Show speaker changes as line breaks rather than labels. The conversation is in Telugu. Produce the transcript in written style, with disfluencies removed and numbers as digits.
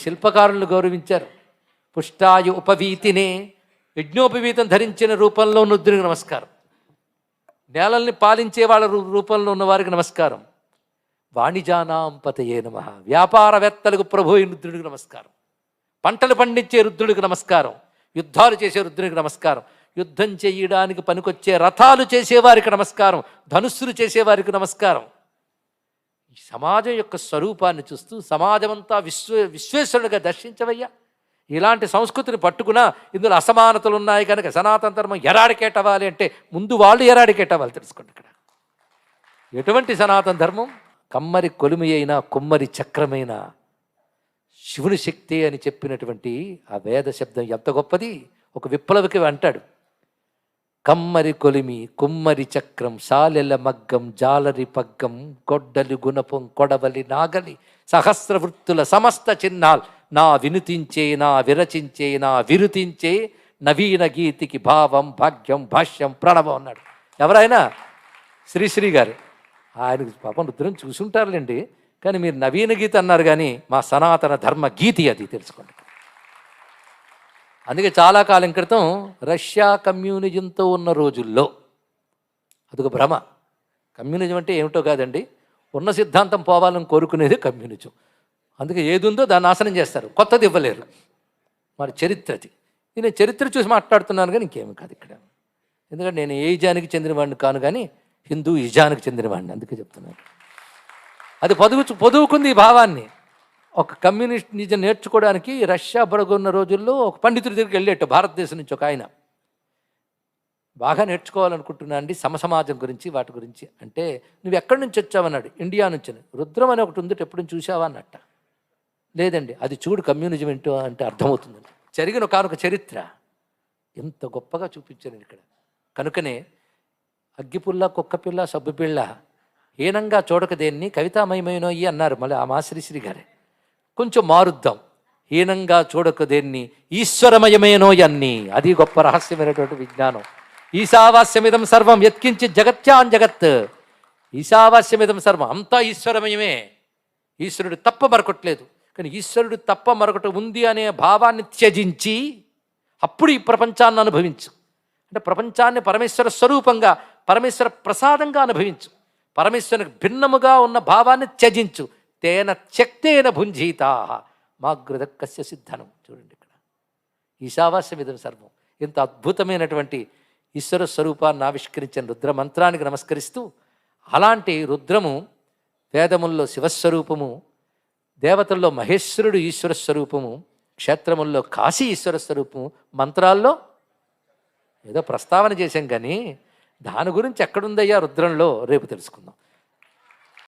శిల్పకారులను గౌరవించారు. పుష్టాయు ఉపవీతినే, యజ్ఞోపవీతం ధరించిన రూపంలో ఉన్న రుద్రునికి నమస్కారం. నేలల్ని పాలించే వాళ్ళ రూపంలో ఉన్నవారికి నమస్కారం. వాణిజానాం పతయే నమః, వ్యాపారవేత్తలకు ప్రభు అయిన రుద్రుడికి నమస్కారం. పంటలు పండించే రుద్రుడికి నమస్కారం. యుద్ధాలు చేసే రుద్రునికి నమస్కారం. యుద్ధం చేయడానికి పనికొచ్చే రథాలు చేసేవారికి నమస్కారం. ధనుస్సులు చేసేవారికి నమస్కారం. ఈ సమాజం యొక్క స్వరూపాన్ని చూస్తూ సమాజమంతా విశ్వేశ్వరుడిగా దర్శించవయ్యా. ఇలాంటి సంస్కృతిని పట్టుకున్నా ఇందులో అసమానతలు ఉన్నాయి కనుక సనాతన ధర్మం ఎరాడికేటవ్వాలి అంటే ముందు వాళ్ళు ఎరాడికేటవ్వాలి. తెలుసుకోండి, ఇక్కడ ఎటువంటి సనాతన ధర్మం? కమ్మరి కొలిమి అయినా కుమ్మరి చక్రమైన శివుని శక్తి అని చెప్పినటువంటి ఆ వేద శబ్దం ఎంత గొప్పది. ఒక విప్లవికి అంటాడు, కమ్మరి కొలిమి కుమ్మరి చక్రం సాలెల మగ్గం జాలరి పగ్గం గొడ్డలి గుణపం కొడవలి నాగలి సహస్ర వృత్తుల సమస్త చిహ్నాల్ నా వినుతించే నా విరచించే నా విరుతించే నవీన గీతికి భావం భాగ్యం భాష్యం ప్రణవం అన్నాడు. ఎవరైనా శ్రీశ్రీ గారు, ఆయనకు పాపం రుద్రం చూసుంటారులేండి, కానీ మీరు నవీన గీత అన్నారు, కానీ మా సనాతన ధర్మ గీతి అది, తెలుసుకోండి. అందుకే చాలా కాలం క్రితం రష్యా కమ్యూనిజంతో ఉన్న రోజుల్లో అదొక భ్రమ. కమ్యూనిజం అంటే ఏమిటో కాదండి, ఉన్న సిద్ధాంతం పోవాలని కోరుకునేది కమ్యూనిజం. అందుకే ఏది ఉందో దాన్ని నాశనం చేస్తారు, కొత్తది ఇవ్వలేరు. మరి చరిత్రది. నేను చరిత్ర చూసి మాట్లాడుతున్నాను కానీ ఇంకేమి కాదు ఇక్కడ. ఎందుకంటే నేను ఏ ఇజానికి చెందినవాడిని కాను, కానీ హిందూ ఇజానికి చెందినవాడిని, అందుకే చెప్తున్నాను. అది పొదువుకుంది ఈ భావాన్ని. ఒక కమ్యూనిస్ట్ నిజం నేర్చుకోవడానికి రష్యా బొరగొన్న రోజుల్లో ఒక పండితుడి దగ్గరికి వెళ్ళేట్టు, భారతదేశం నుంచి ఒక ఆయన. బాగా నేర్చుకోవాలనుకుంటున్నా అండి సమసమాజం గురించి వాటి గురించి. అంటే నువ్వు ఎక్కడి నుంచి వచ్చావన్నాడు. ఇండియా నుంచి. రుద్రం అని ఒకటి ఉంది, ఎప్పుడు చూసావా అన్నట్ట. లేదండి, అది చూడు కమ్యూనిజం ఏంటో అంటే అర్థమవుతుందండి. జరిగిన కానుక చరిత్ర ఎంత గొప్పగా చూపించాను ఇక్కడ. కనుకనే అగ్గిపుల్ల కుక్కపిల్ల సబ్బుపిల్ల హీనంగా చూడక దేన్ని కవితామయమైనోయి అన్నారు మళ్ళీ ఆ మాశ్రీశ్రీ గారే. కొంచెం మారుద్దాం, హీనంగా చూడక దేన్ని ఈశ్వరమయమేనోయి అన్నీ. అది గొప్ప రహస్యమైనటువంటి విజ్ఞానం. ఈశావాస్యమిదం సర్వం యత్కించి జగత్యాన్ జగత్. ఈశావాస్యమిదం సర్వం అంతా ఈశ్వరమయమే. ఈశ్వరుడు తప్ప మరొకట్లేదు. కానీ ఈశ్వరుడు తప్ప మరొకటి ఉంది అనే భావాన్ని త్యజించి అప్పుడు ఈ ప్రపంచాన్ని అనుభవించు. అంటే ప్రపంచాన్ని పరమేశ్వర స్వరూపంగా పరమేశ్వర ప్రసాదంగా అనుభవించు. పరమేశ్వరునికి భిన్నముగా ఉన్న భావాన్ని త్యజించు. తేన త్యక్తేన భుంజీతా మాగృదక్కస్య సిద్ధనం. చూడండి ఇక్కడ ఈశావాస్యమిదం సర్వం. ఇంత అద్భుతమైనటువంటి ఈశ్వర స్వరూపాన్ని ఆవిష్కరించిన రుద్ర మంత్రానికి నమస్కరిస్తూ, అలాంటి రుద్రము వేదముల్లో శివస్వరూపము, దేవతల్లో మహేశ్వరుడు ఈశ్వర స్వరూపము, క్షేత్రముల్లో కాశీ ఈశ్వర స్వరూపము, మంత్రాల్లో ఏదో ప్రస్తావన చేశాం కానీ దాని గురించి ఎక్కడుందయ్యా రుద్రంలో రేపు తెలుసుకుందాం.